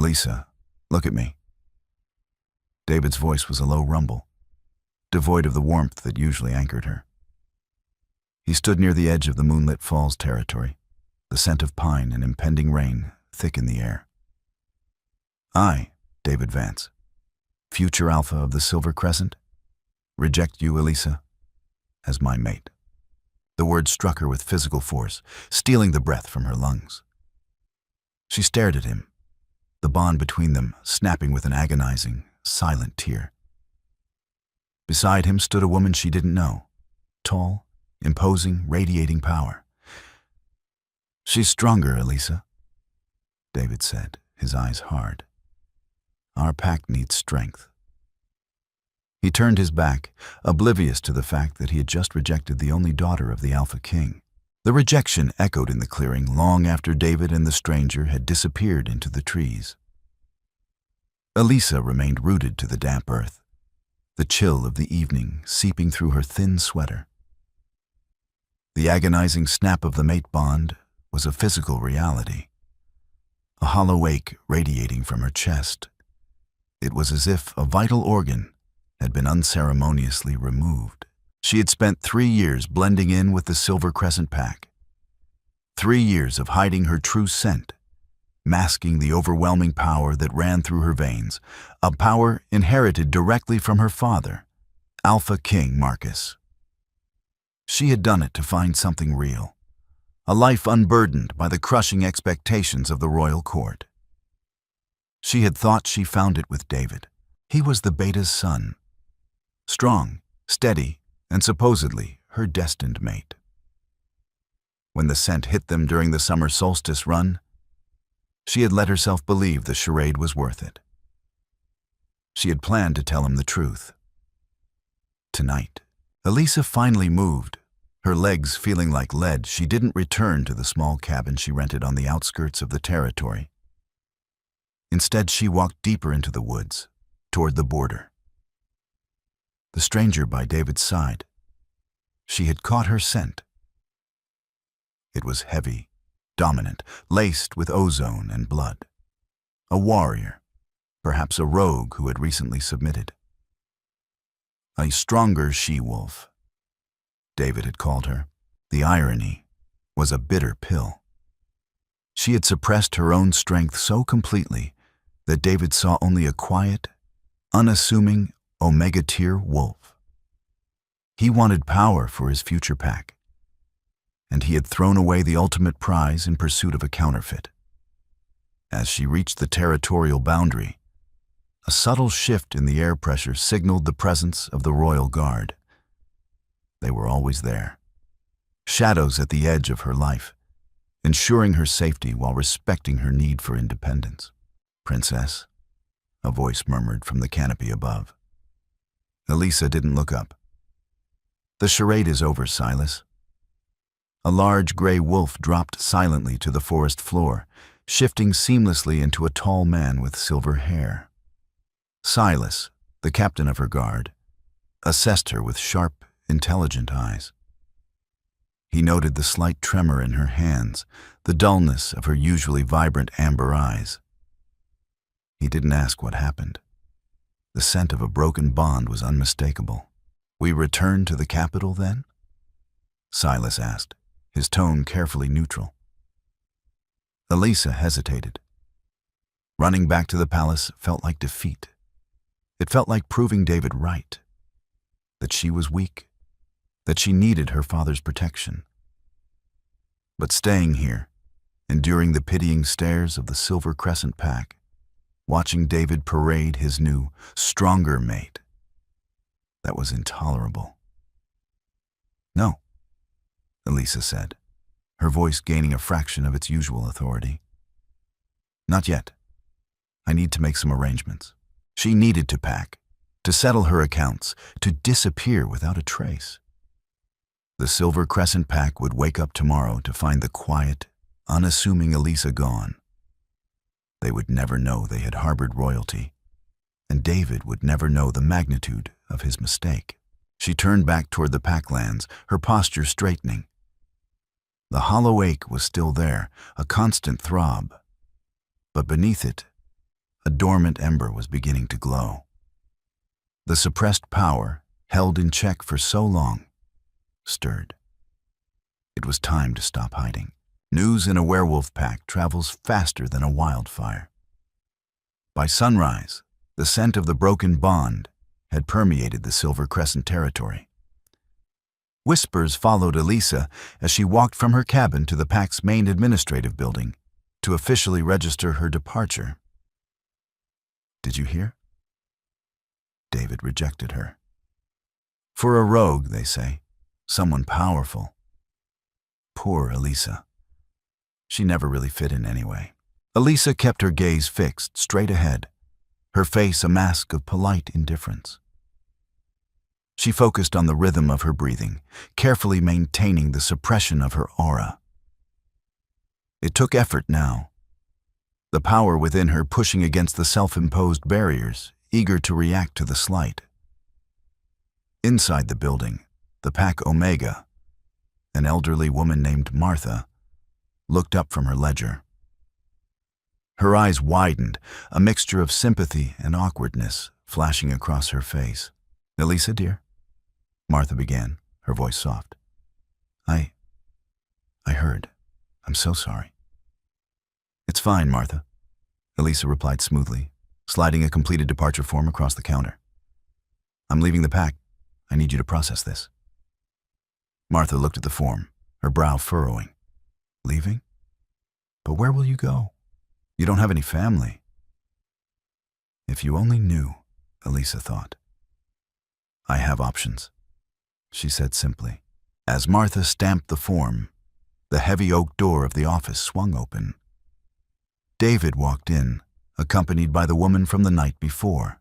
Elisa, look at me. David's voice was a low rumble, devoid of the warmth that usually anchored her. He stood near the edge of the moonlit falls territory, the scent of pine and impending rain thick in the air. I, David Vance, future alpha of the Silver Crescent, reject you, Elisa, as my mate. The word struck her with physical force, stealing the breath from her lungs. She stared at him, the bond between them snapping with an agonizing, silent tear. Beside him stood a woman she didn't know, tall, imposing, radiating power. She's stronger, Elisa, David said, his eyes hard. Our pack needs strength. He turned his back, oblivious to the fact that he had just rejected the only daughter of the Alpha King. The rejection echoed in the clearing long after David and the stranger had disappeared into the trees. Elisa remained rooted to the damp earth, the chill of the evening seeping through her thin sweater. The agonizing snap of the mate bond was a physical reality, a hollow ache radiating from her chest. It was as if a vital organ had been unceremoniously removed. She had spent 3 years blending in with the Silver Crescent pack. 3 years of hiding her true scent, masking the overwhelming power that ran through her veins, a power inherited directly from her father, Alpha King Marcus. She had done it to find something real, a life unburdened by the crushing expectations of the royal court. She had thought she found it with David. He was the beta's son, strong, steady, and supposedly her destined mate. When the scent hit them during the summer solstice run, she had let herself believe the charade was worth it. She had planned to tell him the truth. Tonight, Elisa finally moved, her legs feeling like lead. She didn't return to the small cabin she rented on the outskirts of the territory. Instead, she walked deeper into the woods, toward the border. The stranger by David's side. She had caught her scent. It was heavy, dominant, laced with ozone and blood. A warrior, perhaps a rogue who had recently submitted. A stronger she-wolf, David had called her. The irony was a bitter pill. She had suppressed her own strength so completely that David saw only a quiet, unassuming Omega-tier wolf. He wanted power for his future pack, and he had thrown away the ultimate prize in pursuit of a counterfeit. As she reached the territorial boundary, a subtle shift in the air pressure signaled the presence of the royal guard. They were always there, shadows at the edge of her life, ensuring her safety while respecting her need for independence. "Princess," a voice murmured from the canopy above. Elisa didn't look up. "The charade is over, Silas." A large gray wolf dropped silently to the forest floor, shifting seamlessly into a tall man with silver hair. Silas, the captain of her guard, assessed her with sharp, intelligent eyes. He noted the slight tremor in her hands, the dullness of her usually vibrant amber eyes. He didn't ask what happened. The scent of a broken bond was unmistakable. "We return to the capital, then?" Silas asked, his tone carefully neutral. Elisa hesitated. Running back to the palace felt like defeat. It felt like proving David right, that she was weak, that she needed her father's protection. But staying here, enduring the pitying stares of the Silver Crescent pack, watching David parade his new, stronger mate, that was intolerable. "No," Elisa said, her voice gaining a fraction of its usual authority. "Not yet. I need to make some arrangements." She needed to pack, to settle her accounts, to disappear without a trace. The Silver Crescent pack would wake up tomorrow to find the quiet, unassuming Elisa gone. They would never know they had harbored royalty, and David would never know the magnitude of his mistake. She turned back toward the packlands, her posture straightening. The hollow ache was still there, a constant throb, but beneath it, a dormant ember was beginning to glow. The suppressed power, held in check for so long, stirred. It was time to stop hiding. News in a werewolf pack travels faster than a wildfire. By sunrise, the scent of the broken bond had permeated the Silver Crescent territory. Whispers followed Elisa as she walked from her cabin to the pack's main administrative building to officially register her departure. "Did you hear?" David rejected her. "For a rogue, they say. Someone powerful." Poor Elisa. She never really fit in anyway. Elisa kept her gaze fixed straight ahead, her face a mask of polite indifference. She focused on the rhythm of her breathing, carefully maintaining the suppression of her aura. It took effort now, the power within her pushing against the self-imposed barriers, eager to react to the slight. Inside the building, the Pack Omega, an elderly woman named Martha, looked up from her ledger. Her eyes widened, a mixture of sympathy and awkwardness flashing across her face. "Elisa, dear," Martha began, her voice soft. I heard. I'm so sorry." "It's fine, Martha," Elisa replied smoothly, sliding a completed departure form across the counter. "I'm leaving the pack. I need you to process this." Martha looked at the form, her brow furrowing. "Leaving? But where will you go? You don't have any family." If you only knew, Elisa thought. "I have options," she said simply. As Martha stamped the form, the heavy oak door of the office swung open. David walked in, accompanied by the woman from the night before.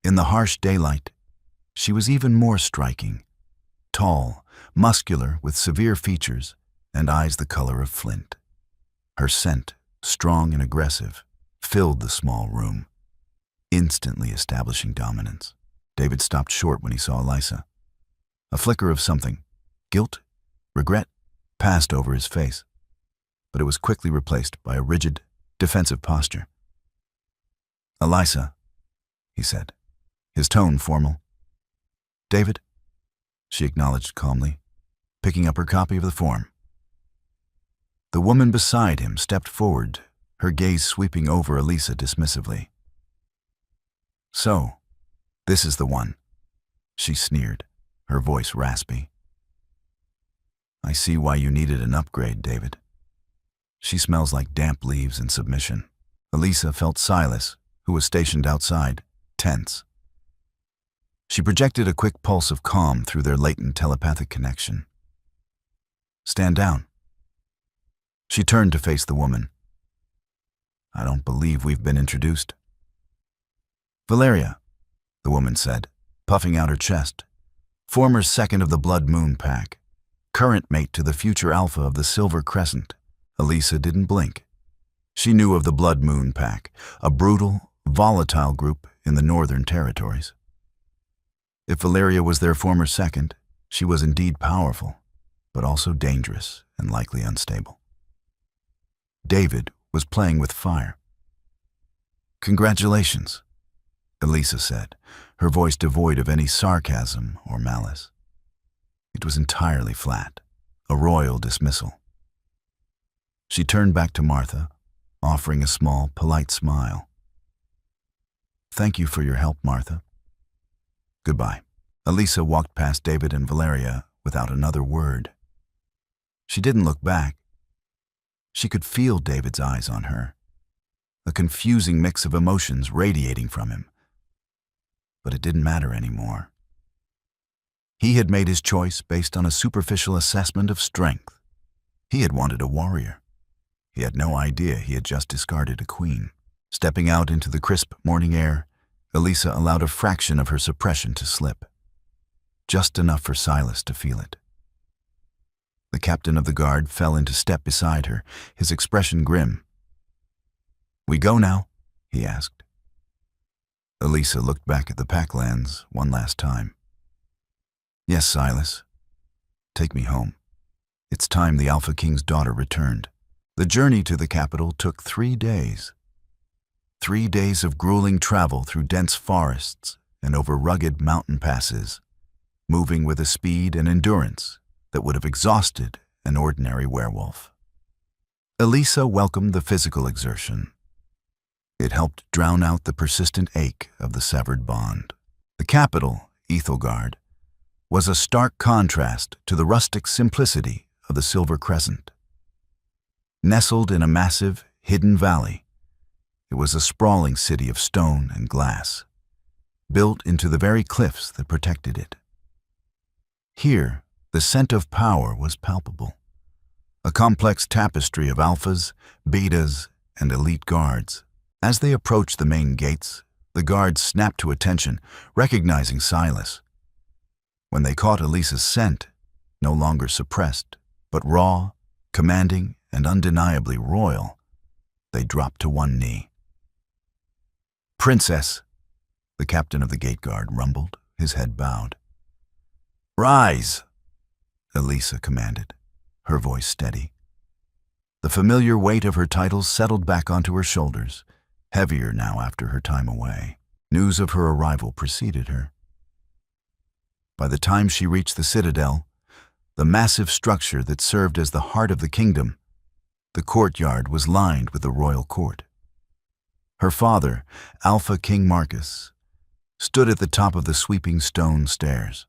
In the harsh daylight, she was even more striking. Tall, muscular, with severe features and eyes the color of flint. Her scent, strong and aggressive, filled the small room, instantly establishing dominance. David stopped short when he saw Elisa. A flicker of something, guilt, regret, passed over his face, but it was quickly replaced by a rigid, defensive posture. "Elisa," he said, his tone formal. "David," she acknowledged calmly, picking up her copy of the form. The woman beside him stepped forward, her gaze sweeping over Elisa dismissively. "So, this is the one," she sneered, her voice raspy. "I see why you needed an upgrade, David. She smells like damp leaves and submission." Elisa felt Silas, who was stationed outside, tense. She projected a quick pulse of calm through their latent telepathic connection. "Stand down." She turned to face the woman. "I don't believe we've been introduced." "Valeria," the woman said, puffing out her chest. "Former second of the Blood Moon Pack, current mate to the future alpha of the Silver Crescent." Elisa didn't blink. She knew of the Blood Moon Pack, a brutal, volatile group in the Northern Territories. If Valeria was their former second, she was indeed powerful, but also dangerous and likely unstable. David was playing with fire. "Congratulations," Elisa said, her voice devoid of any sarcasm or malice. It was entirely flat, a royal dismissal. She turned back to Martha, offering a small, polite smile. "Thank you for your help, Martha. Goodbye." Elisa walked past David and Valeria without another word. She didn't look back. She could feel David's eyes on her, a confusing mix of emotions radiating from him. But it didn't matter anymore. He had made his choice based on a superficial assessment of strength. He had wanted a warrior. He had no idea he had just discarded a queen. Stepping out into the crisp morning air, Elisa allowed a fraction of her suppression to slip. Just enough for Silas to feel it. The captain of the guard fell into step beside her, his expression grim. "We go now?" he asked. Elisa looked back at the Packlands one last time. "Yes, Silas. Take me home. It's time the Alpha King's daughter returned." The journey to the capital took 3 days. 3 days of grueling travel through dense forests and over rugged mountain passes, moving with a speed and endurance that would have exhausted an ordinary werewolf. Elisa welcomed the physical exertion. It helped drown out the persistent ache of the severed bond. The capital, Ethelgard, was a stark contrast to the rustic simplicity of the Silver Crescent. Nestled in a massive, hidden valley, it was a sprawling city of stone and glass, built into the very cliffs that protected it. Here, the scent of power was palpable, a complex tapestry of alphas, betas, and elite guards. As they approached the main gates, the guards snapped to attention, recognizing Silas. When they caught Elisa's scent, no longer suppressed, but raw, commanding, and undeniably royal, they dropped to one knee. "Princess," the captain of the gate guard rumbled, his head bowed. "Rise," Elisa commanded, her voice steady. The familiar weight of her titles settled back onto her shoulders, heavier now after her time away. News of her arrival preceded her. By the time she reached the citadel, the massive structure that served as the heart of the kingdom, the courtyard was lined with the royal court. Her father, Alpha King Marcus, stood at the top of the sweeping stone stairs.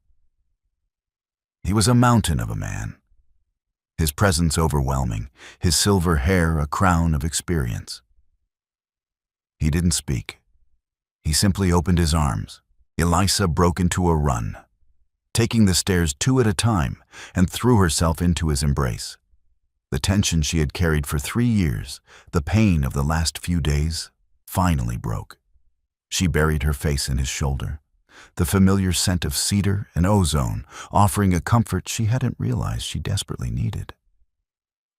He was a mountain of a man, his presence overwhelming, his silver hair a crown of experience. He didn't speak. He simply opened his arms. Elisa broke into a run, taking the stairs 2 at a time, and threw herself into his embrace. The tension she had carried for 3 years, the pain of the last few days, finally broke. She buried her face in his shoulder, the familiar scent of cedar and ozone offering a comfort she hadn't realized she desperately needed.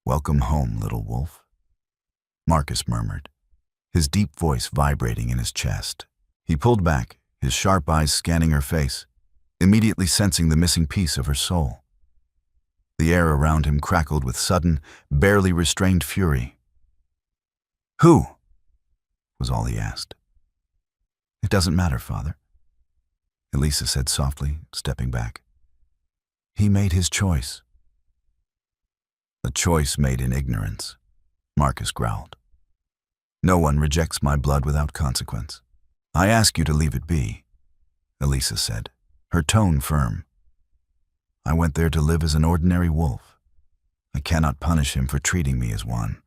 "Welcome home, little wolf," Marcus murmured, his deep voice vibrating in his chest. He pulled back, his sharp eyes scanning her face, immediately sensing the missing piece of her soul. The air around him crackled with sudden, barely restrained fury. "Who?" was all he asked. "It doesn't matter, Father," Elisa said softly, stepping back. "He made his choice." "A choice made in ignorance," Marcus growled. "No one rejects my blood without consequence. I ask you to leave it be," Elisa said, her tone firm. "I went there to live as an ordinary wolf. I cannot punish him for treating me as one."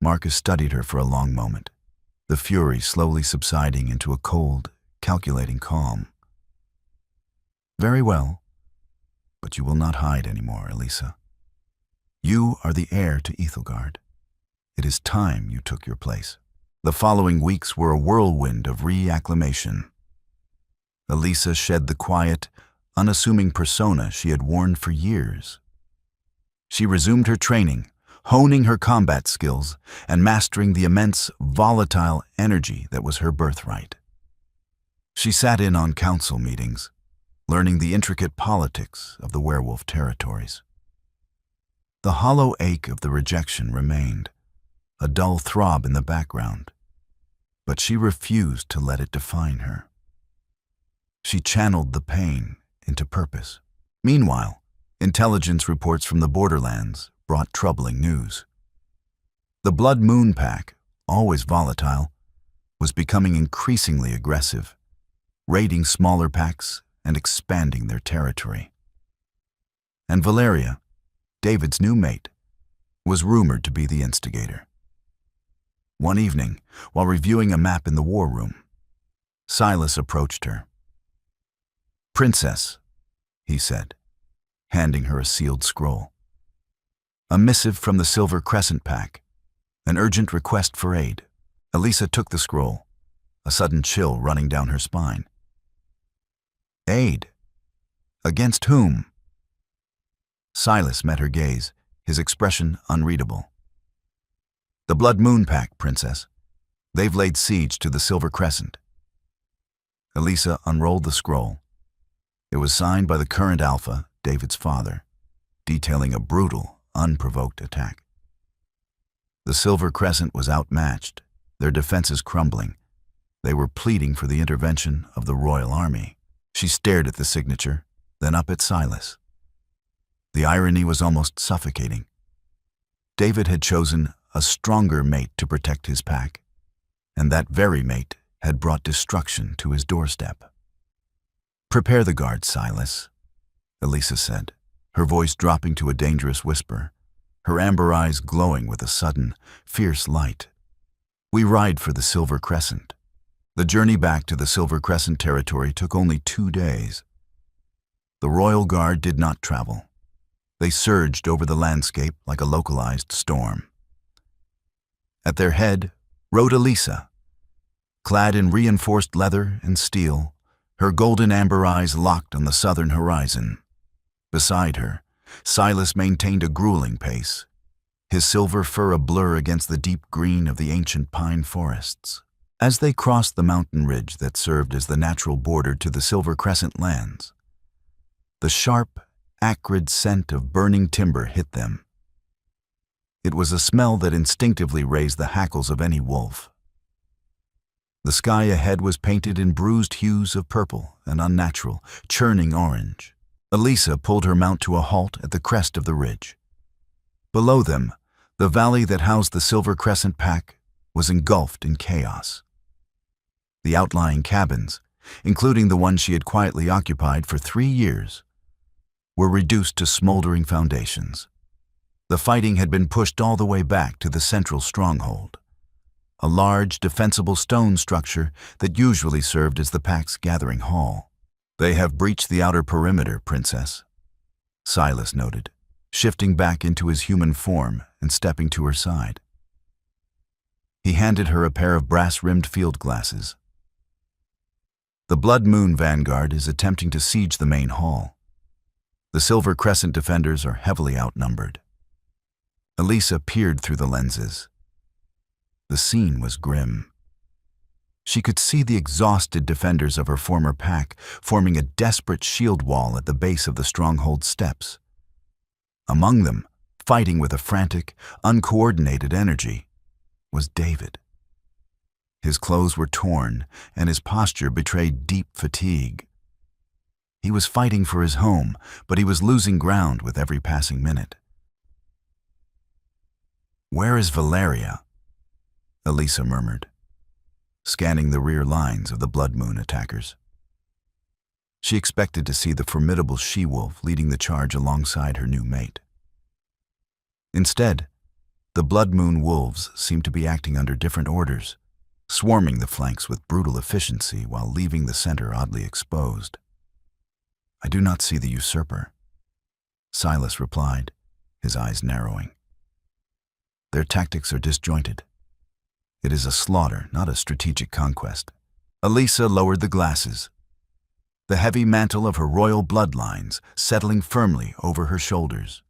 Marcus studied her for a long moment, the fury slowly subsiding into a cold, calculating calm. "Very well, but you will not hide anymore, Elisa. You are the heir to Ethelgard. It is time you took your place." The following weeks were a whirlwind of reacclimation. Elisa shed the quiet, unassuming persona she had worn for years. She resumed her training, honing her combat skills and mastering the immense, volatile energy that was her birthright. She sat in on council meetings, learning the intricate politics of the werewolf territories. The hollow ache of the rejection remained, a dull throb in the background, but she refused to let it define her. She channeled the pain into purpose. Meanwhile, intelligence reports from the borderlands brought troubling news. The Blood Moon Pack, always volatile, was becoming increasingly aggressive, raiding smaller packs and expanding their territory. And Valeria, David's new mate, was rumored to be the instigator. One evening, while reviewing a map in the war room, Silas approached her. "Princess," he said, handing her a sealed scroll. "A missive from the Silver Crescent Pack, an urgent request for aid." Elisa took the scroll, a sudden chill running down her spine. "Aid? Against whom?" Silas met her gaze, his expression unreadable. "The Blood Moon Pack, Princess. They've laid siege to the Silver Crescent." Elisa unrolled the scroll. It was signed by the current Alpha, David's father, detailing a brutal, unprovoked attack. The Silver Crescent was outmatched, their defenses crumbling. They were pleading for the intervention of the royal army. She stared at the signature, then up at Silas. The irony was almost suffocating. David had chosen a stronger mate to protect his pack, and that very mate had brought destruction to his doorstep. "Prepare the guard, Silas," Elisa said, her voice dropping to a dangerous whisper, her amber eyes glowing with a sudden, fierce light. "We ride for the Silver Crescent." The journey back to the Silver Crescent territory took only 2 days. The Royal Guard did not travel. They surged over the landscape like a localized storm. At their head rode Elisa, clad in reinforced leather and steel, her golden amber eyes locked on the southern horizon. Beside her, Silas maintained a grueling pace, his silver fur a blur against the deep green of the ancient pine forests. As they crossed the mountain ridge that served as the natural border to the Silver Crescent lands, the sharp, acrid scent of burning timber hit them. It was a smell that instinctively raised the hackles of any wolf. The sky ahead was painted in bruised hues of purple and unnatural, churning orange. Elisa pulled her mount to a halt at the crest of the ridge. Below them, the valley that housed the Silver Crescent pack was engulfed in chaos. The outlying cabins, including the one she had quietly occupied for 3 years, were reduced to smoldering foundations. The fighting had been pushed all the way back to the central stronghold, a large, defensible stone structure that usually served as the pack's gathering hall. "They have breached the outer perimeter, Princess," Silas noted, shifting back into his human form and stepping to her side. He handed her a pair of brass-rimmed field glasses. "The Blood Moon Vanguard is attempting to siege the main hall. The Silver Crescent defenders are heavily outnumbered." Elisa peered through the lenses. The scene was grim. She could see the exhausted defenders of her former pack forming a desperate shield wall at the base of the stronghold steps. Among them, fighting with a frantic, uncoordinated energy, was David. His clothes were torn, and his posture betrayed deep fatigue. He was fighting for his home, but he was losing ground with every passing minute. "Where is Valeria?" Elisa murmured, scanning the rear lines of the Blood Moon attackers. She expected to see the formidable she-wolf leading the charge alongside her new mate. Instead, the Blood Moon wolves seemed to be acting under different orders, swarming the flanks with brutal efficiency while leaving the center oddly exposed. "I do not see the usurper," Silas replied, his eyes narrowing. "Their tactics are disjointed. It is a slaughter, not a strategic conquest." Elisa lowered the glasses, the heavy mantle of her royal bloodlines settling firmly over her shoulders.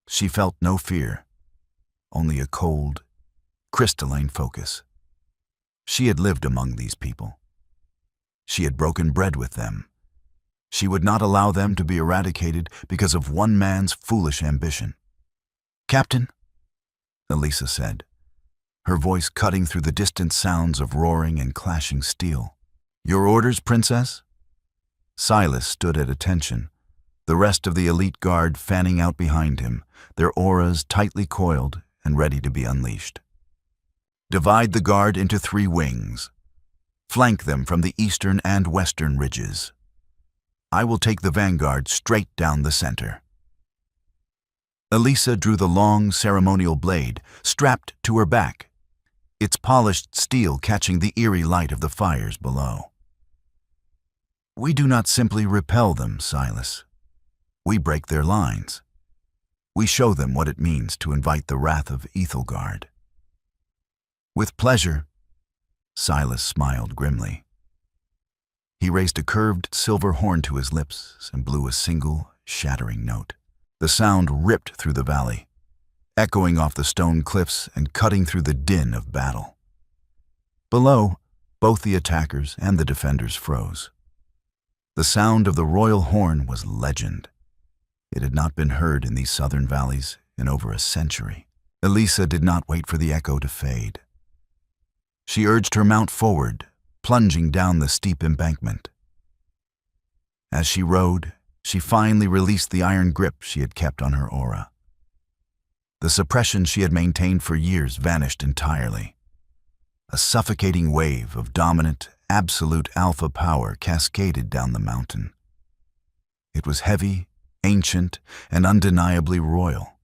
She felt no fear, only a cold, crystalline focus. She had lived among these people. She had broken bread with them. She would not allow them to be eradicated because of one man's foolish ambition. "Captain," Elisa said, her voice cutting through the distant sounds of roaring and clashing steel. "Your orders, Princess?" Silas stood at attention, the rest of the elite guard fanning out behind him, their auras tightly coiled and ready to be unleashed. "Divide the guard into 3 wings. Flank them from the eastern and western ridges. I will take the vanguard straight down the center." Elisa drew the long ceremonial blade, strapped to her back, its polished steel catching the eerie light of the fires below. "We do not simply repel them, Silas. We break their lines. We show them what it means to invite the wrath of Ethelgard." "With pleasure," Silas smiled grimly. He raised a curved silver horn to his lips and blew a single, shattering note. The sound ripped through the valley, echoing off the stone cliffs and cutting through the din of battle. Below, both the attackers and the defenders froze. The sound of the royal horn was legend. It had not been heard in these southern valleys in over a century. Elisa did not wait for the echo to fade. She urged her mount forward, plunging down the steep embankment. As she rode, she finally released the iron grip she had kept on her aura. The suppression she had maintained for years vanished entirely. A suffocating wave of dominant, absolute alpha power cascaded down the mountain. It was heavy, ancient, and undeniably royal.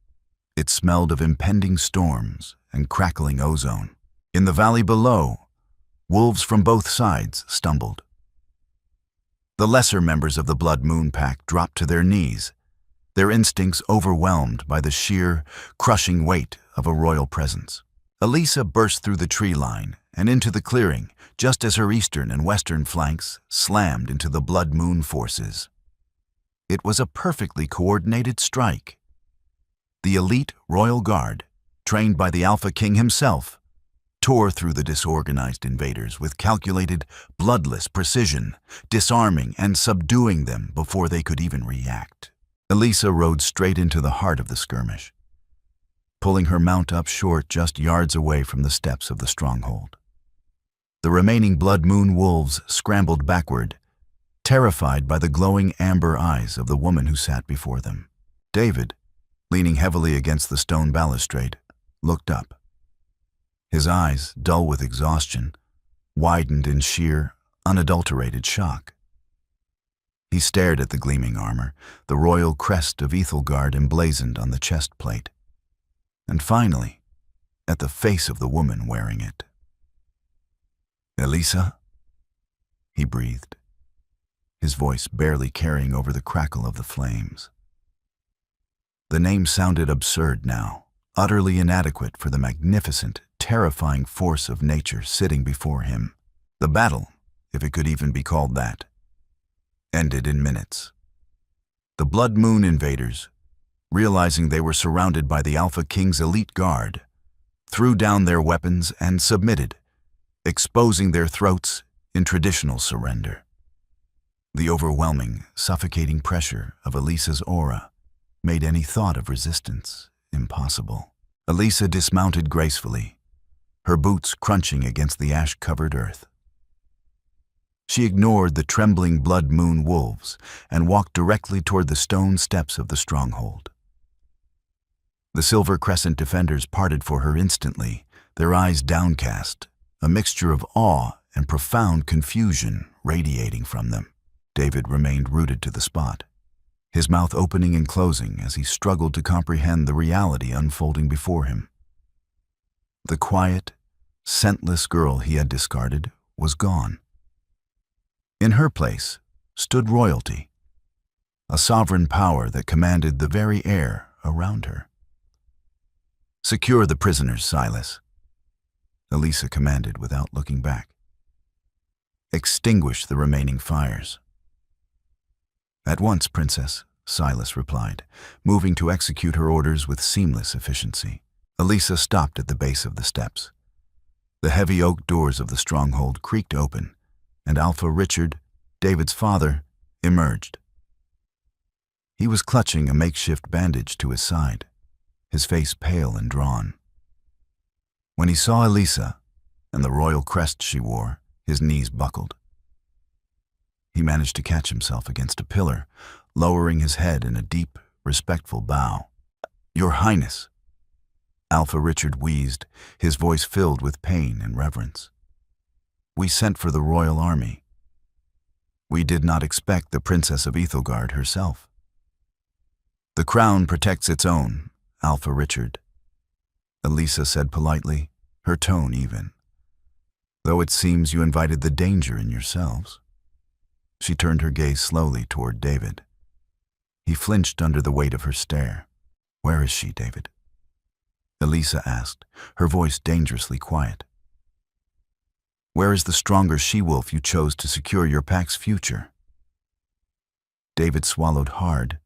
It smelled of impending storms and crackling ozone. In the valley below, wolves from both sides stumbled. The lesser members of the Blood Moon Pack dropped to their knees, their instincts overwhelmed by the sheer, crushing weight of a royal presence. Elisa burst through the tree line and into the clearing just as her eastern and western flanks slammed into the Blood Moon forces. It was a perfectly coordinated strike. The elite royal guard, trained by the Alpha King himself, tore through the disorganized invaders with calculated, bloodless precision, disarming and subduing them before they could even react. Elisa rode straight into the heart of the skirmish, pulling her mount up short just yards away from the steps of the stronghold. The remaining Blood Moon wolves scrambled backward, terrified by the glowing amber eyes of the woman who sat before them. David, leaning heavily against the stone balustrade, looked up. His eyes, dull with exhaustion, widened in sheer, unadulterated shock. He stared at the gleaming armor, the royal crest of Ethelgard emblazoned on the chest plate, and finally, at the face of the woman wearing it. "Elisa?" he breathed, his voice barely carrying over the crackle of the flames. The name sounded absurd now, utterly inadequate for the magnificent, terrifying force of nature sitting before him. The battle, if it could even be called that, ended in minutes. The Blood Moon invaders, realizing they were surrounded by the Alpha King's elite guard, threw down their weapons and submitted, exposing their throats in traditional surrender. The overwhelming, suffocating pressure of Elisa's aura made any thought of resistance impossible. Elisa dismounted gracefully, her boots crunching against the ash-covered earth. She ignored the trembling Blood Moon wolves and walked directly toward the stone steps of the stronghold. The Silver Crescent defenders parted for her instantly, their eyes downcast, a mixture of awe and profound confusion radiating from them. David remained rooted to the spot, his mouth opening and closing as he struggled to comprehend the reality unfolding before him. The quiet, scentless girl he had discarded was gone. In her place stood royalty, a sovereign power that commanded the very air around her. "Secure the prisoners, Silas," Elisa commanded without looking back. "Extinguish the remaining fires." "At once, Princess," Silas replied, moving to execute her orders with seamless efficiency. Elisa stopped at the base of the steps. The heavy oak doors of the stronghold creaked open, and Alpha Richard, David's father, emerged. He was clutching a makeshift bandage to his side, his face pale and drawn. When he saw Elisa and the royal crest she wore, his knees buckled. He managed to catch himself against a pillar, lowering his head in a deep, respectful bow. "Your Highness," Alpha Richard wheezed, his voice filled with pain and reverence. "We sent for the royal army. We did not expect the Princess of Ethelgard herself." "The crown protects its own, Alpha Richard," Elisa said politely, her tone even. "Though it seems you invited the danger in yourselves." She turned her gaze slowly toward David. He flinched under the weight of her stare. "Where is she, David?" Elisa asked, her voice dangerously quiet. "Where is the stronger she-wolf you chose to secure your pack's future?" David swallowed hard,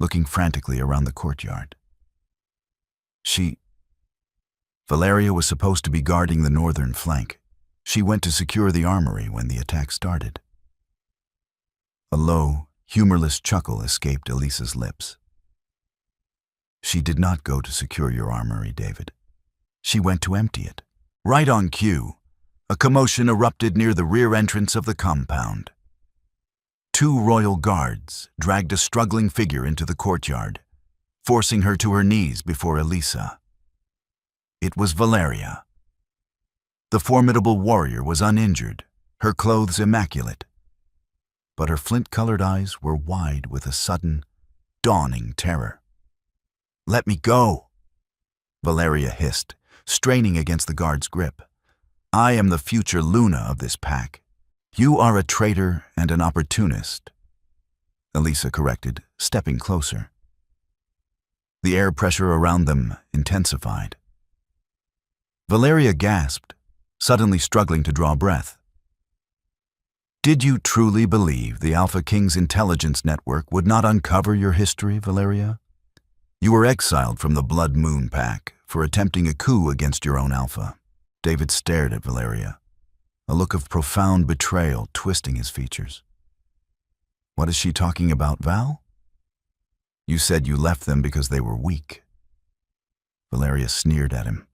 looking frantically around the courtyard. Valeria was supposed to be guarding the northern flank. She went to secure the armory when the attack started. A low, humorless chuckle escaped Elisa's lips. "She did not go to secure your armory, David. She went to empty it." Right on cue, a commotion erupted near the rear entrance of the compound. Two royal guards dragged a struggling figure into the courtyard, forcing her to her knees before Elisa. It was Valeria. The formidable warrior was uninjured, her clothes immaculate, but her flint-colored eyes were wide with a sudden, dawning terror. "Let me go," Valeria hissed, straining against the guard's grip. "I am the future Luna of this pack. You are a traitor and an opportunist," Elisa corrected, stepping closer. The air pressure around them intensified. Valeria gasped, suddenly struggling to draw breath. "Did you truly believe the Alpha King's intelligence network would not uncover your history, Valeria? You were exiled from the Blood Moon Pack for attempting a coup against your own Alpha." David stared at Valeria, a look of profound betrayal twisting his features. "What is she talking about, Val? You said you left them because they were weak." Valeria sneered at him,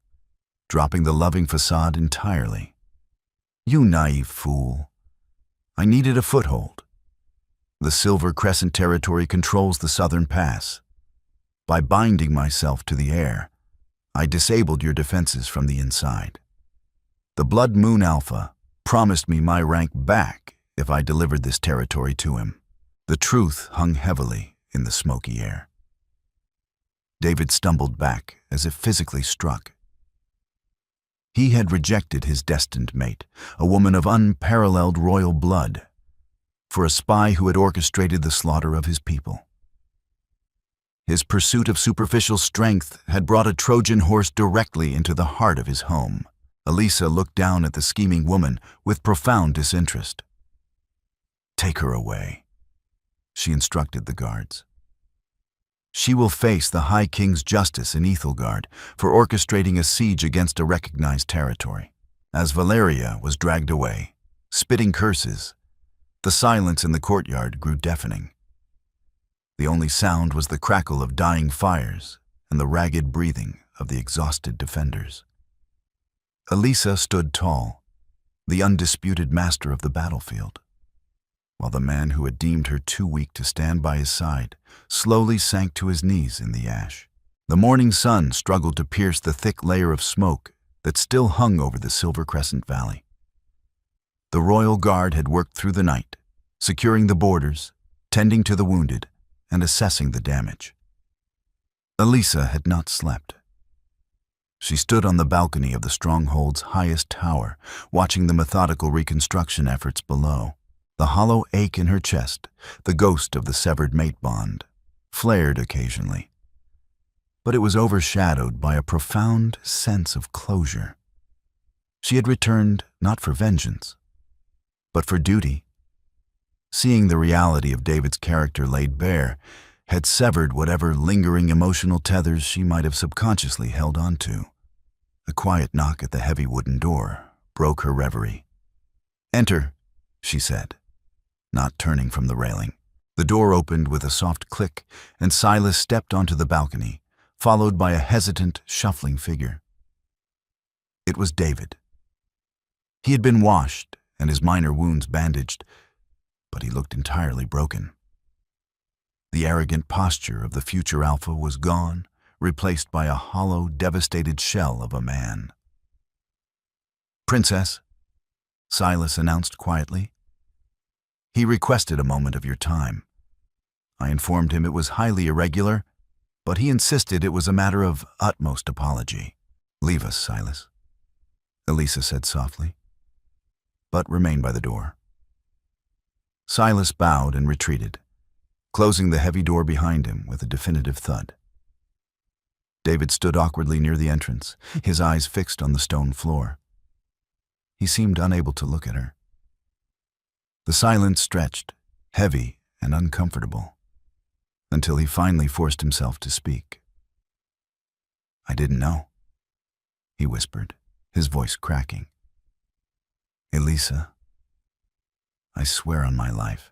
dropping the loving facade entirely. "You naive fool. I needed a foothold. The Silver Crescent territory controls the southern pass. By binding myself to the air, I disabled your defenses from the inside. The Blood Moon Alpha promised me my rank back if I delivered this territory to him." The truth hung heavily in the smoky air. David stumbled back as if physically struck. He had rejected his destined mate, a woman of unparalleled royal blood, for a spy who had orchestrated the slaughter of his people. His pursuit of superficial strength had brought a Trojan horse directly into the heart of his home. Elisa looked down at the scheming woman with profound disinterest. "Take her away," she instructed the guards. "She will face the High King's justice in Ethelgard for orchestrating a siege against a recognized territory." As Valeria was dragged away, spitting curses, the silence in the courtyard grew deafening. The only sound was the crackle of dying fires and the ragged breathing of the exhausted defenders. Elisa stood tall, the undisputed master of the battlefield, while the man who had deemed her too weak to stand by his side slowly sank to his knees in the ash. The morning sun struggled to pierce the thick layer of smoke that still hung over the Silver Crescent Valley. The Royal Guard had worked through the night, securing the borders, tending to the wounded, and assessing the damage. Elisa had not slept. She stood on the balcony of the stronghold's highest tower, watching the methodical reconstruction efforts below. The hollow ache in her chest, the ghost of the severed mate bond, flared occasionally. But it was overshadowed by a profound sense of closure. She had returned not for vengeance, but for duty. Seeing the reality of David's character laid bare had severed whatever lingering emotional tethers she might have subconsciously held onto. A quiet knock at the heavy wooden door broke her reverie. "Enter," she said, not turning from the railing. The door opened with a soft click, and Silas stepped onto the balcony, followed by a hesitant, shuffling figure. It was David. He had been washed and his minor wounds bandaged, but he looked entirely broken. The arrogant posture of the future Alpha was gone, replaced by a hollow, devastated shell of a man. "Princess," Silas announced quietly. "He requested a moment of your time. I informed him it was highly irregular, but he insisted it was a matter of utmost apology." "Leave us, Silas," Elisa said softly, but remained by the door. Silas bowed and retreated, closing the heavy door behind him with a definitive thud. David stood awkwardly near the entrance, his eyes fixed on the stone floor. He seemed unable to look at her. The silence stretched, heavy and uncomfortable, until he finally forced himself to speak. "I didn't know," he whispered, his voice cracking. "Elisa, I swear on my life,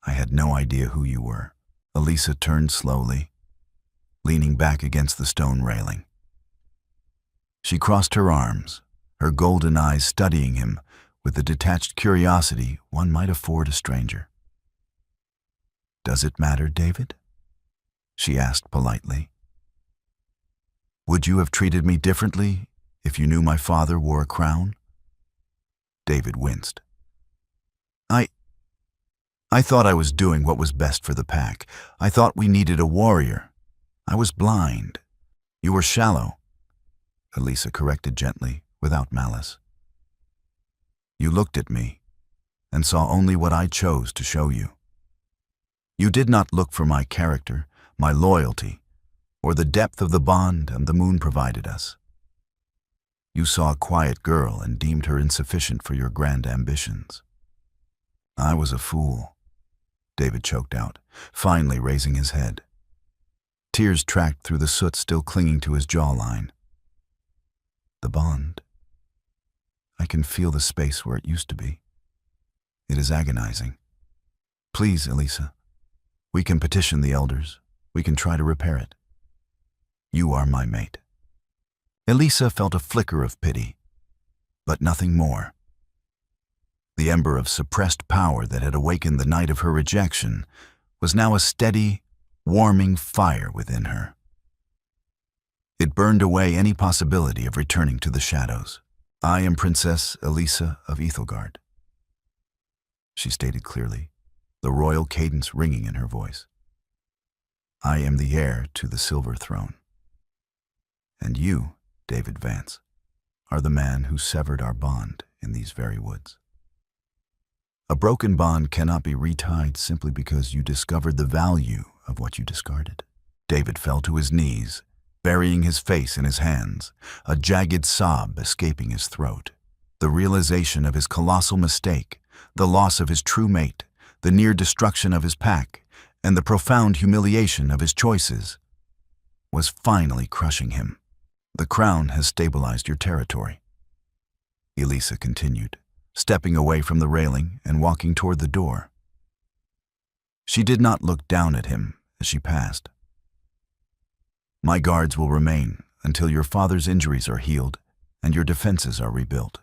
I had no idea who you were." Elisa turned slowly, leaning back against the stone railing. She crossed her arms, her golden eyes studying him with the detached curiosity one might afford a stranger. "Does it matter, David?" she asked politely. "Would you have treated me differently if you knew my father wore a crown?" David winced. I thought I was doing what was best for the pack. I thought we needed a warrior. I was blind. You were shallow," Elisa corrected gently, without malice. "You looked at me and saw only what I chose to show you. You did not look for my character, my loyalty, or the depth of the bond the moon provided us. You saw a quiet girl and deemed her insufficient for your grand ambitions. I was a fool," David choked out, finally raising his head. Tears tracked through the soot still clinging to his jawline. "The bond. I can feel the space where it used to be. It is agonizing. Please, Elisa, we can petition the elders. We can try to repair it. You are my mate." Elisa felt a flicker of pity, but nothing more. The ember of suppressed power that had awakened the night of her rejection was now a steady, warming fire within her. It burned away any possibility of returning to the shadows. "I am Princess Elisa of Ethelgard," she stated clearly, the royal cadence ringing in her voice. "I am the heir to the Silver Throne. And you, David Vance, are the man who severed our bond in these very woods. A broken bond cannot be retied simply because you discovered the value of what you discarded." David fell to his knees, burying his face in his hands, a jagged sob escaping his throat. The realization of his colossal mistake, the loss of his true mate, the near destruction of his pack, and the profound humiliation of his choices was finally crushing him. "The crown has stabilized your territory," Elisa continued, stepping away from the railing and walking toward the door. She did not look down at him as she passed. "My guards will remain until your father's injuries are healed and your defenses are rebuilt.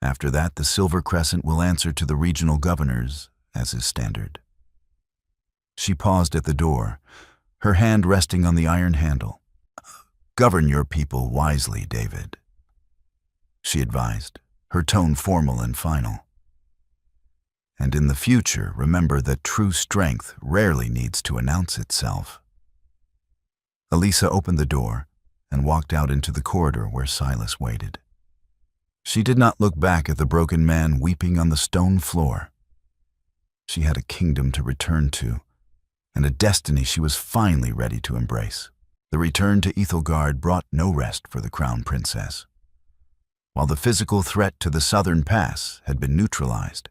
After that, the Silver Crescent will answer to the regional governors, as is standard." She paused at the door, her hand resting on the iron handle. "Govern your people wisely, David," she advised, her tone formal and final. "And in the future, remember that true strength rarely needs to announce itself." Elisa opened the door and walked out into the corridor where Silas waited. She did not look back at the broken man weeping on the stone floor. She had a kingdom to return to, and a destiny she was finally ready to embrace. The return to Ethelgard brought no rest for the crown princess. While the physical threat to the southern pass had been neutralized,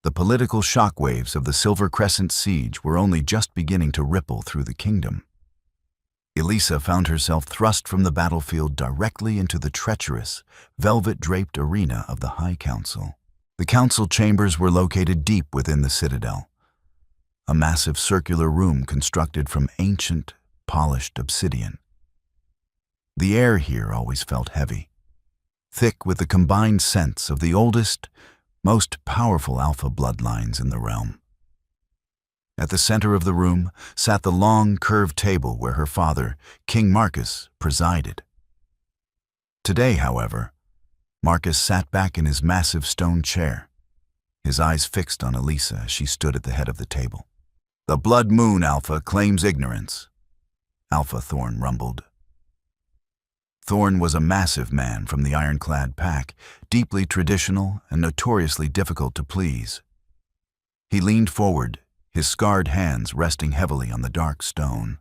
the political shockwaves of the Silver Crescent siege were only just beginning to ripple through the kingdom. Elisa found herself thrust from the battlefield directly into the treacherous, velvet-draped arena of the High Council. The council chambers were located deep within the citadel, a massive circular room constructed from ancient, polished obsidian. The air here always felt heavy, thick with the combined scents of the oldest, most powerful alpha bloodlines in the realm. At the center of the room sat the long, curved table where her father, King Marcus, presided. Today, however, Marcus sat back in his massive stone chair, his eyes fixed on Elisa as she stood at the head of the table. "The Blood Moon Alpha claims ignorance," Alpha Thorn rumbled. Thorn was a massive man from the ironclad pack, deeply traditional and notoriously difficult to please. He leaned forward, his scarred hands resting heavily on the dark stone.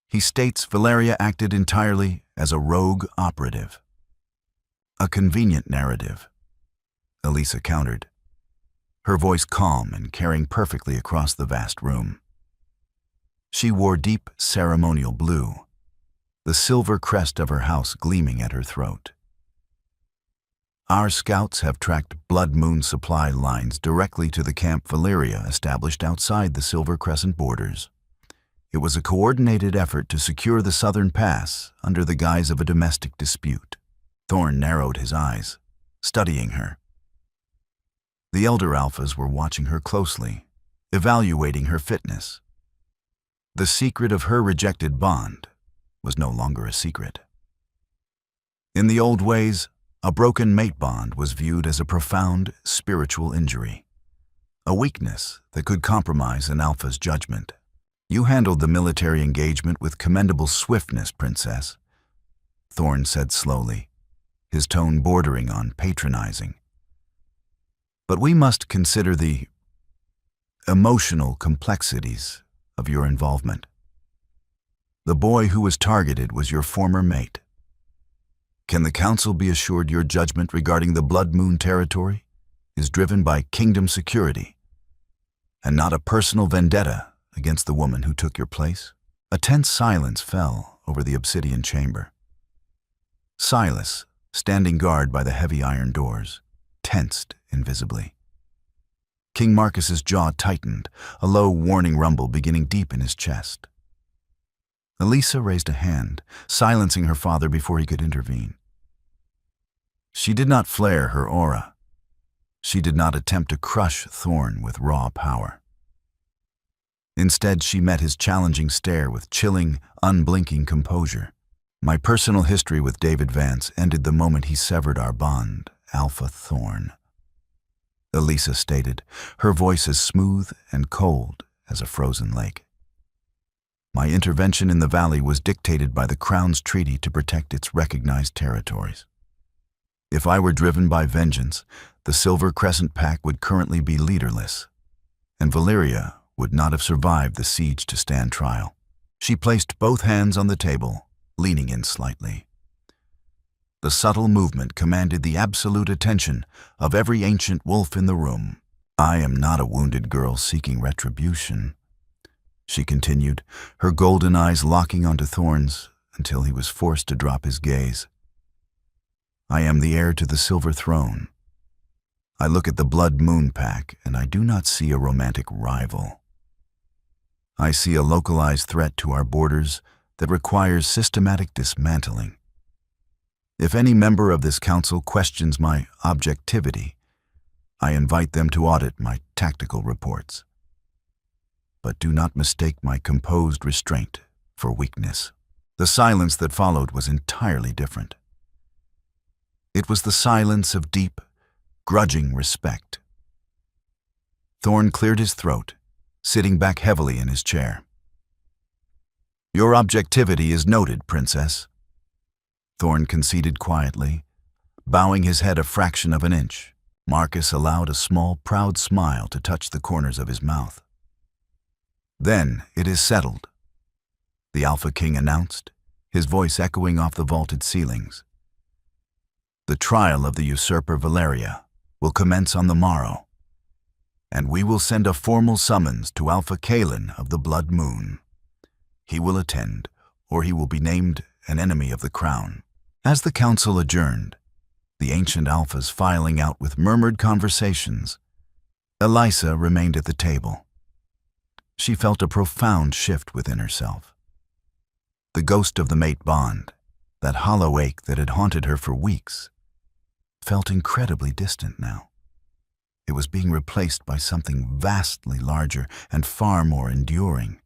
He states Valeria acted entirely as a rogue operative. "A convenient narrative," Elisa countered, her voice calm and carrying perfectly across the vast room. She wore deep ceremonial blue, the silver crest of her house gleaming at her throat. "Our scouts have tracked Blood Moon supply lines directly to the Camp Valeria established outside the Silver Crescent borders. It was a coordinated effort to secure the southern pass under the guise of a domestic dispute. Thorn narrowed his eyes, studying her. The elder alphas were watching her closely, evaluating her fitness. The secret of her rejected bond was no longer a secret. In the old ways, a broken mate bond was viewed as a profound spiritual injury, a weakness that could compromise an alpha's judgment. You handled the military engagement with commendable swiftness, Princess, Thorn said slowly, his tone bordering on patronizing. But we must consider the emotional complexities of your involvement. The boy who was targeted was your former mate. Can the Council be assured your judgment regarding the Blood Moon territory is driven by kingdom security and not a personal vendetta against the woman who took your place? A tense silence fell over the obsidian chamber. Silas, standing guard by the heavy iron doors, tensed invisibly. King Marcus's jaw tightened, a low warning rumble beginning deep in his chest. Elisa raised a hand, silencing her father before he could intervene. She did not flare her aura. She did not attempt to crush Thorn with raw power. Instead, she met his challenging stare with chilling, unblinking composure. My personal history with David Vance ended the moment he severed our bond, Alpha Thorn, Elisa stated, her voice as smooth and cold as a frozen lake. My intervention in the valley was dictated by the Crown's treaty to protect its recognized territories. If I were driven by vengeance, the Silver Crescent Pack would currently be leaderless, and Valyria would not have survived the siege to stand trial. She placed both hands on the table, leaning in slightly. The subtle movement commanded the absolute attention of every ancient wolf in the room. I am not a wounded girl seeking retribution, she continued, her golden eyes locking onto Thorn's until he was forced to drop his gaze. I am the heir to the Silver Throne. I look at the Blood Moon Pack and I do not see a romantic rival. I see a localized threat to our borders that requires systematic dismantling. If any member of this council questions my objectivity, I invite them to audit my tactical reports. But do not mistake my composed restraint for weakness. The silence that followed was entirely different. It was the silence of deep, grudging respect. Thorn cleared his throat, sitting back heavily in his chair. Your objectivity is noted, Princess, Thorn conceded quietly, bowing his head a fraction of an inch. Marcus allowed a small, proud smile to touch the corners of his mouth. Then it is settled, the Alpha King announced, his voice echoing off the vaulted ceilings. The trial of the usurper Valeria will commence on the morrow, and we will send a formal summons to Alpha Kalen of the Blood Moon. He will attend, or he will be named an enemy of the Crown. As the council adjourned, the ancient alphas filing out with murmured conversations, Elisa remained at the table. She felt a profound shift within herself. The ghost of the mate bond, that hollow ache that had haunted her for weeks, felt incredibly distant now. It was being replaced by something vastly larger and far more enduring.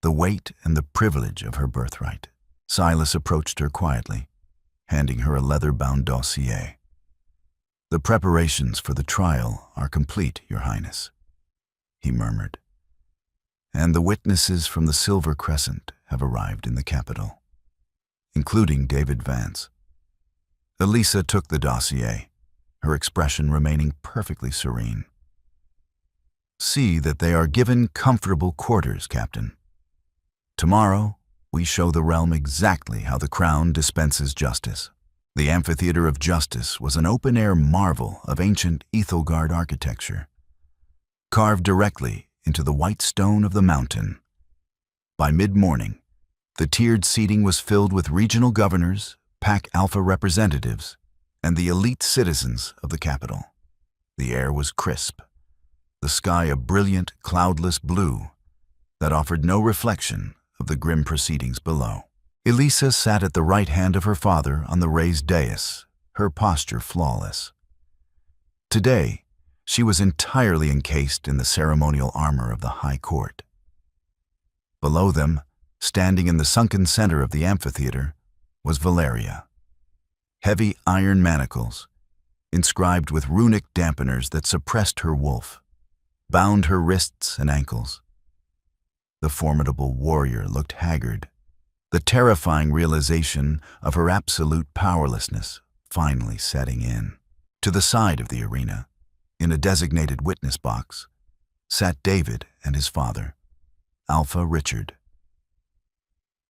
The weight and the privilege of her birthright. Silas approached her quietly, handing her a leather-bound dossier. The preparations for the trial are complete, Your Highness, he murmured. And the witnesses from the Silver Crescent have arrived in the capital, including David Vance. Elisa took the dossier, her expression remaining perfectly serene. See that they are given comfortable quarters, Captain. Tomorrow, we show the realm exactly how the Crown dispenses justice. The Amphitheater of Justice was an open-air marvel of ancient Ethelgard architecture, carved directly into the white stone of the mountain. By mid-morning, the tiered seating was filled with regional governors, Pack Alpha representatives, and the elite citizens of the capital. The air was crisp, the sky a brilliant, cloudless blue that offered no reflection of the grim proceedings below. Elisa sat at the right hand of her father on the raised dais, her posture flawless. Today, she was entirely encased in the ceremonial armor of the High Court. Below them, standing in the sunken center of the amphitheater, was Valeria. Heavy iron manacles, inscribed with runic dampeners that suppressed her wolf, bound her wrists and ankles. The formidable warrior looked haggard, the terrifying realization of her absolute powerlessness finally setting in. To the side of the arena, in a designated witness box, sat David and his father, Alpha Richard.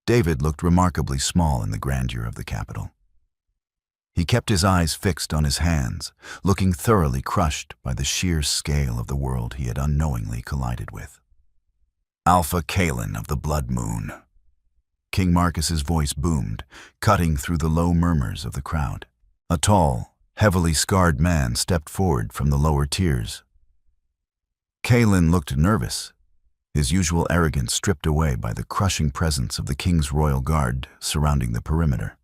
David looked remarkably small in the grandeur of the capital. He kept his eyes fixed on his hands, looking thoroughly crushed by the sheer scale of the world he had unknowingly collided with. Alpha Kalen of the Blood Moon. King Marcus's voice boomed, cutting through the low murmurs of the crowd. A tall, heavily scarred man stepped forward from the lower tiers. Kalen looked nervous, his usual arrogance stripped away by the crushing presence of the king's royal guard surrounding the perimeter.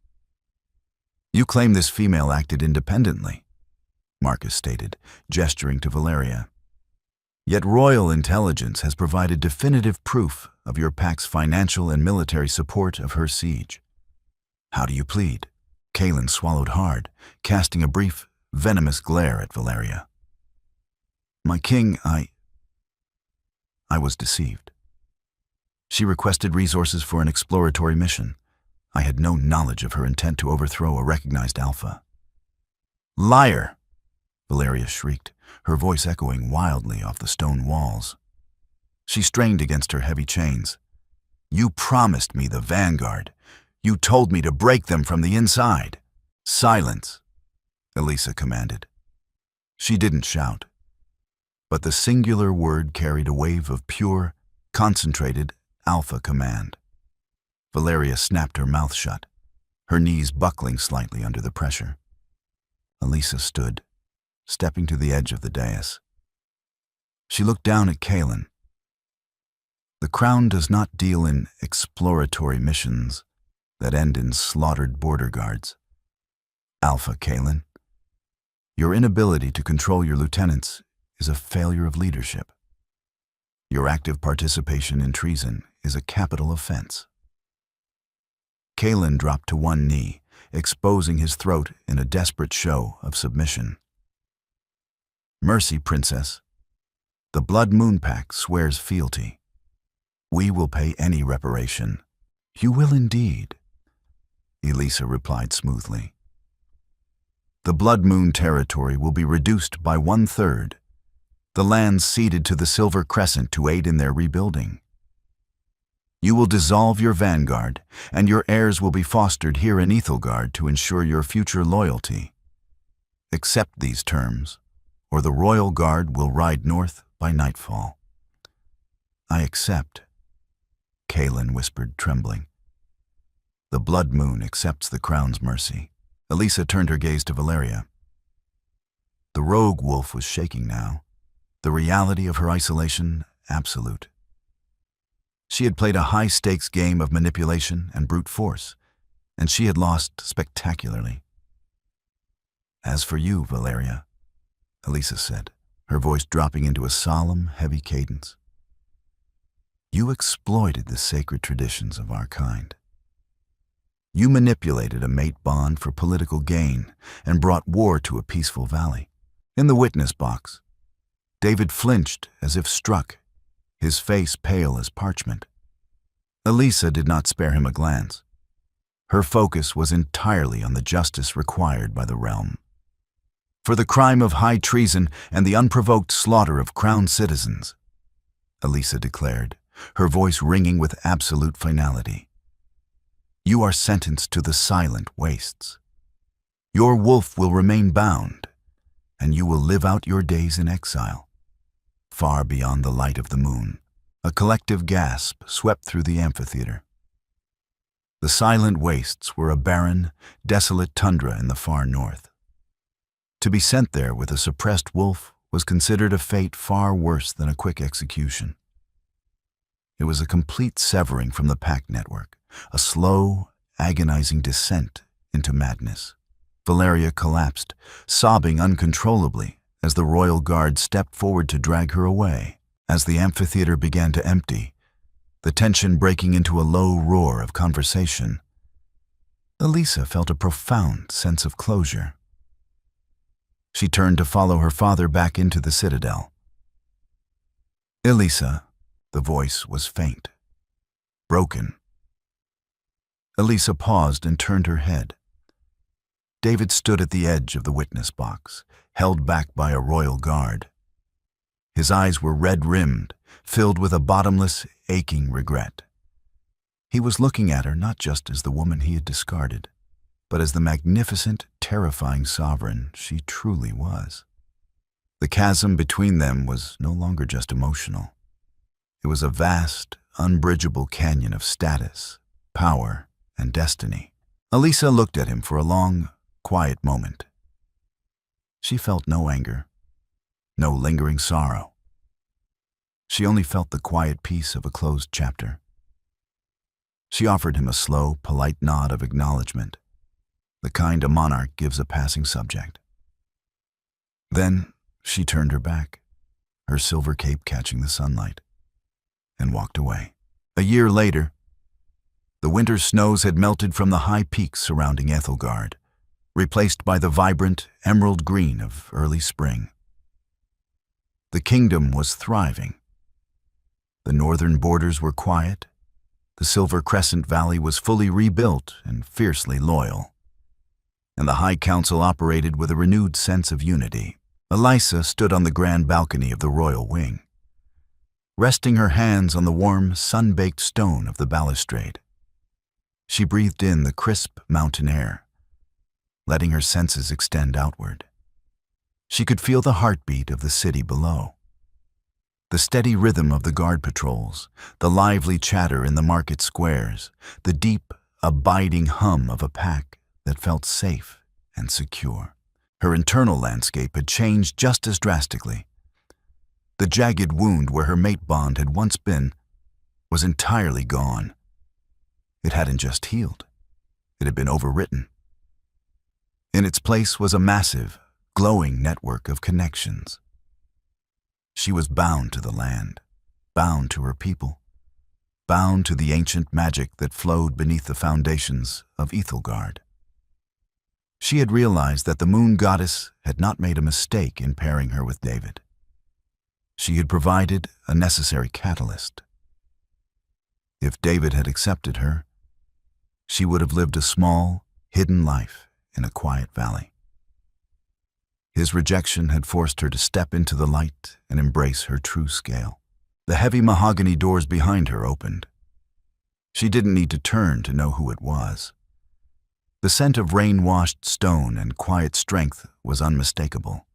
"You claim this female acted independently," Marcus stated, gesturing to Valeria. "Yet royal intelligence has provided definitive proof of your pack's financial and military support of her siege. How do you plead?" Kalen swallowed hard, casting a brief, venomous glare at Valeria. "My king, I was deceived. She requested resources for an exploratory mission. I had no knowledge of her intent to overthrow a recognized alpha." "Liar!" Valeria shrieked, her voice echoing wildly off the stone walls. She strained against her heavy chains. "You promised me the vanguard. You told me to break them from the inside." "Silence," Elisa commanded. She didn't shout, but the singular word carried a wave of pure, concentrated alpha command. Valeria snapped her mouth shut, her knees buckling slightly under the pressure. Elisa stood, stepping to the edge of the dais. She looked down at Kalen. "The Crown does not deal in exploratory missions that end in slaughtered border guards. Alpha Kalen, your inability to control your lieutenants is a failure of leadership. Your active participation in treason is a capital offense." Kalen dropped to one knee, exposing his throat in a desperate show of submission. "Mercy, Princess. The Blood Moon Pack swears fealty. We will pay any reparation." "You will indeed," Elisa replied smoothly. "The Blood Moon territory will be reduced by 1/3. The lands ceded to the Silver Crescent to aid in their rebuilding. You will dissolve your vanguard, and your heirs will be fostered here in Ethelgard to ensure your future loyalty. Accept these terms, or the Royal Guard will ride north by nightfall." "I accept," Kalen whispered, trembling. "The Blood Moon accepts the Crown's mercy." Elisa turned her gaze to Valeria. The rogue wolf was shaking now, the reality of her isolation absolute. She had played a high-stakes game of manipulation and brute force, and she had lost spectacularly. "As for you, Valeria," Elisa said, her voice dropping into a solemn, heavy cadence, "you exploited the sacred traditions of our kind. You manipulated a mate bond for political gain and brought war to a peaceful valley." In the witness box, David flinched as if struck, his face pale as parchment. Elisa did not spare him a glance. Her focus was entirely on the justice required by the realm. "For the crime of high treason and the unprovoked slaughter of crown citizens," Elisa declared, her voice ringing with absolute finality, "you are sentenced to the silent wastes. Your wolf will remain bound, and you will live out your days in exile, far beyond the light of the moon." A collective gasp swept through the amphitheater. The silent wastes were a barren, desolate tundra in the far north. To be sent there with a suppressed wolf was considered a fate far worse than a quick execution. It was a complete severing from the pack network, a slow, agonizing descent into madness. Valeria collapsed, sobbing uncontrollably as the royal guard stepped forward to drag her away. As the amphitheater began to empty, the tension breaking into a low roar of conversation, Elisa felt a profound sense of closure. She turned to follow her father back into the citadel. Elisa, the voice was faint, broken. Elisa paused and turned her head. David stood at the edge of the witness box, held back by a royal guard. His eyes were red-rimmed, filled with a bottomless, aching regret. He was looking at her not just as the woman he had discarded, but as the magnificent, terrifying sovereign she truly was. The chasm between them was no longer just emotional. It was a vast, unbridgeable canyon of status, power, and destiny. Elisa looked at him for a long, quiet moment. She felt no anger, no lingering sorrow. She only felt the quiet peace of a closed chapter. She offered him a slow, polite nod of acknowledgement, the kind a monarch gives a passing subject. Then she turned her back, her silver cape catching the sunlight, and walked away. A year later, the winter snows had melted from the high peaks surrounding Ethelgard, replaced by the vibrant emerald green of early spring. The kingdom was thriving. The northern borders were quiet. The Silver Crescent Valley was fully rebuilt and fiercely loyal. And the High Council operated with a renewed sense of unity. Elisa stood on the grand balcony of the royal wing, resting her hands on the warm, sun-baked stone of the balustrade. She breathed in the crisp mountain air, letting her senses extend outward. She could feel the heartbeat of the city below. The steady rhythm of the guard patrols, the lively chatter in the market squares, the deep, abiding hum of a pack that felt safe and secure. Her internal landscape had changed just as drastically. The jagged wound where her mate bond had once been was entirely gone. It hadn't just healed. It had been overwritten. In its place was a massive, glowing network of connections. She was bound to the land, bound to her people, bound to the ancient magic that flowed beneath the foundations of Ethelgard. She had realized that the moon goddess had not made a mistake in pairing her with David. She had provided a necessary catalyst. If David had accepted her, she would have lived a small, hidden life in a quiet valley. His rejection had forced her to step into the light and embrace her true scale. The heavy mahogany doors behind her opened. She didn't need to turn to know who it was. The scent of rain-washed stone and quiet strength was unmistakable.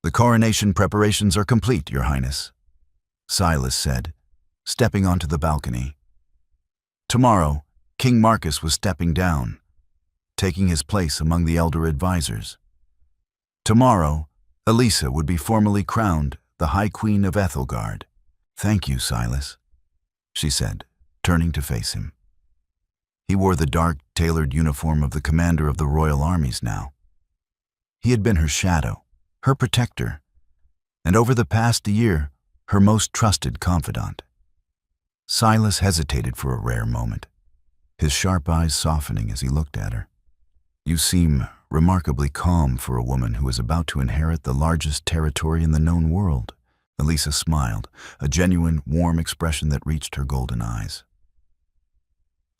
"The coronation preparations are complete, Your Highness," Silas said, stepping onto the balcony. Tomorrow, King Marcus was stepping down, taking his place among the elder advisors. Tomorrow, Elisa would be formally crowned the High Queen of Ethelgard. "Thank you, Silas," she said, turning to face him. He wore the dark, tailored uniform of the commander of the royal armies now. He had been her shadow, her protector, and over the past year, her most trusted confidant. Silas hesitated for a rare moment, his sharp eyes softening as he looked at her. "You seem remarkably calm for a woman who is about to inherit the largest territory in the known world." Elisa smiled, a genuine, warm expression that reached her golden eyes.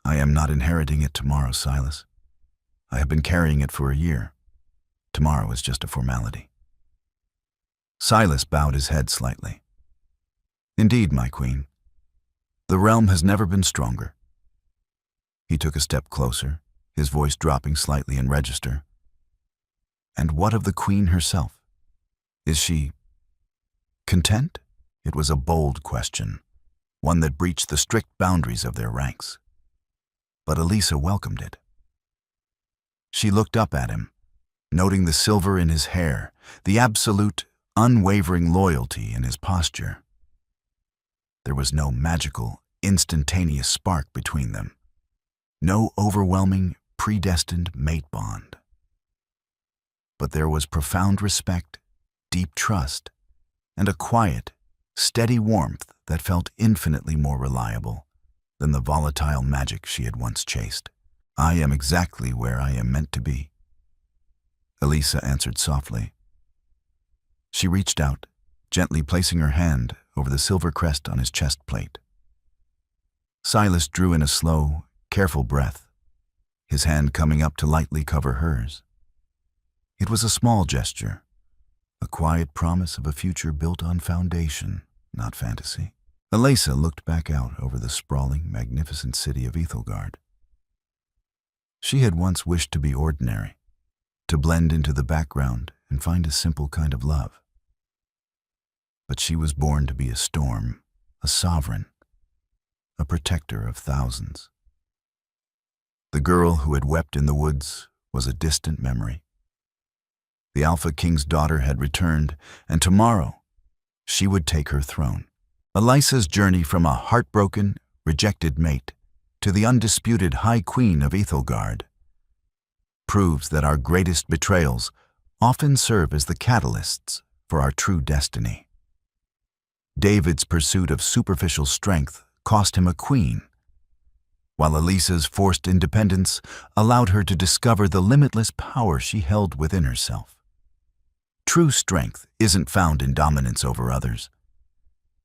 "I am not inheriting it tomorrow, Silas. I have been carrying it for a year. Tomorrow is just a formality." Silas bowed his head slightly. "Indeed, my queen. The realm has never been stronger." He took a step closer, his voice dropping slightly in register. "And what of the queen herself? Is she content?" It was a bold question, one that breached the strict boundaries of their ranks. But Elisa welcomed it. She looked up at him, noting the silver in his hair, the absolute, unwavering loyalty in his posture. There was no magical, instantaneous spark between them. No overwhelming, predestined mate bond. But there was profound respect, deep trust, and a quiet, steady warmth that felt infinitely more reliable than the volatile magic she had once chased. "I am exactly where I am meant to be," Elisa answered softly. She reached out, gently placing her hand over the silver crest on his chest plate. Silas drew in a slow, careful breath, his hand coming up to lightly cover hers. It was a small gesture, a quiet promise of a future built on foundation, not fantasy. Elisa looked back out over the sprawling, magnificent city of Ethelgard. She had once wished to be ordinary, to blend into the background and find a simple kind of love. But she was born to be a storm, a sovereign, a protector of thousands. The girl who had wept in the woods was a distant memory. The Alpha King's daughter had returned, and tomorrow she would take her throne. Elisa's journey from a heartbroken, rejected mate to the undisputed High Queen of Ethelgard proves that our greatest betrayals often serve as the catalysts for our true destiny. David's pursuit of superficial strength cost him a queen, while Elisa's forced independence allowed her to discover the limitless power she held within herself. True strength isn't found in dominance over others,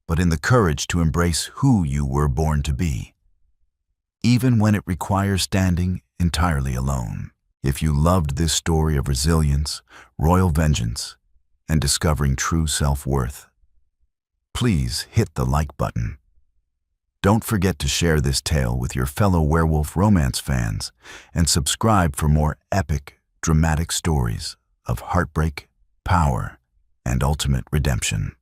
but in the courage to embrace who you were born to be, even when it requires standing entirely alone. If you loved this story of resilience, royal vengeance, and discovering true self-worth, please hit the like button. Don't forget to share this tale with your fellow werewolf romance fans and subscribe for more epic, dramatic stories of heartbreak, power, and ultimate redemption.